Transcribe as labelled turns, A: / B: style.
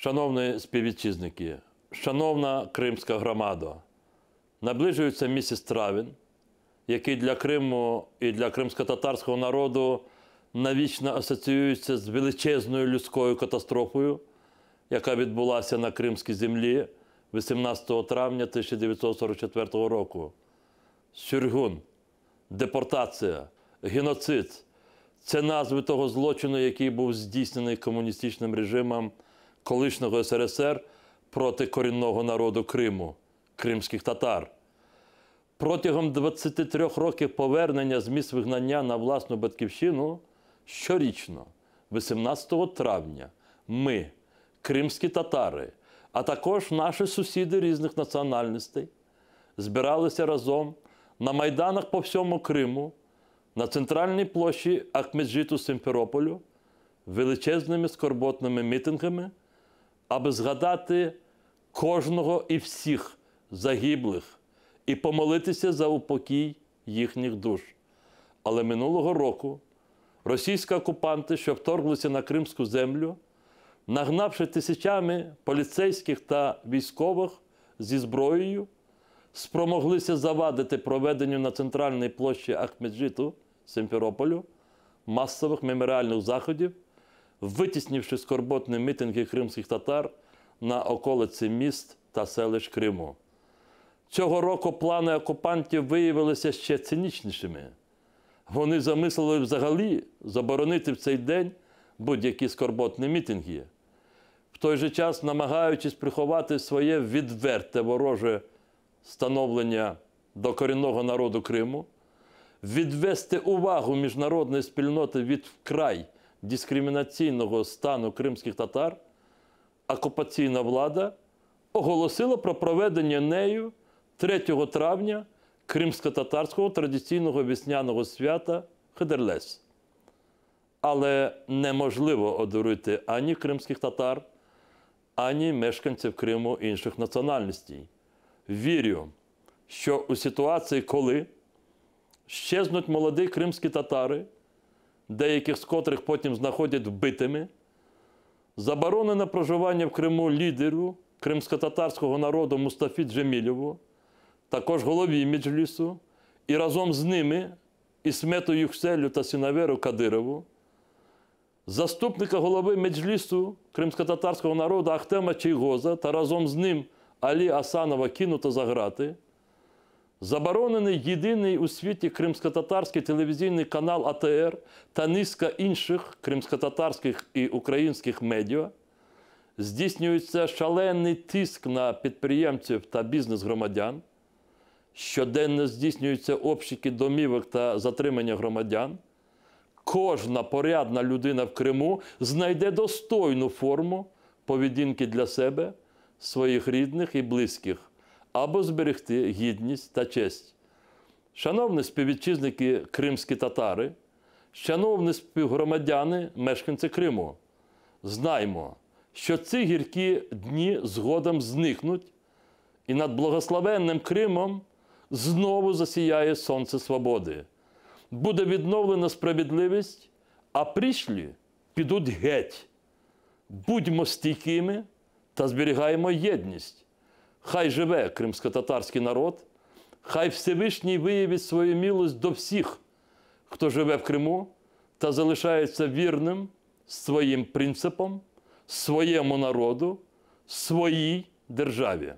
A: Шановні співвітчизники, шановна кримська громада, наближується місяць травень, який для Криму і для кримськотатарського народу навічно асоціюється з величезною людською катастрофою, яка відбулася на кримській землі 18 травня 1944 року. Сюргун, депортація, геноцид – це назви того злочину, який був здійснений комуністичним режимом колишнього СРСР проти корінного народу Криму – кримських татар. Протягом 23 років повернення з місць вигнання на власну батьківщину щорічно, 18 травня, ми, кримські татари, а також наші сусіди різних національностей, збиралися разом на майданах по всьому Криму, на центральній площі Ахмеджиту Сімферополю, величезними скорботними мітингами, аби згадати кожного і всіх загиблих і помолитися за упокій їхніх душ. Але минулого року російські окупанти, що вторглися на кримську землю, нагнавши тисячами поліцейських та військових зі зброєю, спромоглися завадити проведенню на центральній площі Ахмеджиту Сімферополю масових меморіальних заходів, витіснивши скорботні мітинги кримських татар на околиці міст та селищ Криму. Цього року плани окупантів виявилися ще цинічнішими. Вони замислили взагалі заборонити в цей день будь-які скорботні мітинги, в той же час намагаючись приховати своє відверте вороже становлення до корінного народу Криму, відвести увагу міжнародної спільноти від вкрай дискримінаційного стану кримських татар, окупаційна влада оголосила про проведення нею 3 травня кримсько-татарського традиційного весняного свята Хедерлес. Але неможливо одурити ані кримських татар, ані мешканців Криму інших національностей. Вірю, що у ситуації, коли щезнуть молоді кримські татари, деяких з котрих потім знаходять вбитими, заборонене проживання в Криму лідеру кримсько-татарського народу Мустафі Джемілєву, також голові Меджлісу, і разом з ними Ісмету Юкселю та Сінаверу Кадирову, заступника голови Меджлісу кримсько-татарського народу Ахтема Чийгоза та разом з ним Алі Асанова кинуто за грати, заборонений єдиний у світі кримсько-татарський телевізійний канал АТР та низка інших кримсько-татарських і українських медіа, здійснюється шалений тиск на підприємців та бізнес-громадян, щоденно здійснюються обшуки домівок та затримання громадян, кожна порядна людина в Криму знайде достойну форму поведінки для себе, своїх рідних і близьких, або зберегти гідність та честь. Шановні співвітчизники кримські татари, шановні співгромадяни, мешканці Криму, знаймо, що ці гіркі дні згодом зникнуть, і над благословенним Кримом знову засіяє сонце свободи. Буде відновлена справедливість, а прийшлі підуть геть. Будьмо стійкими та зберігаємо єдність. Хай живе кримсько-татарський народ, хай Всевишній виявить свою милость до всіх, хто живе в Криму та залишається вірним своїм принципам, своєму народу, своїй державі.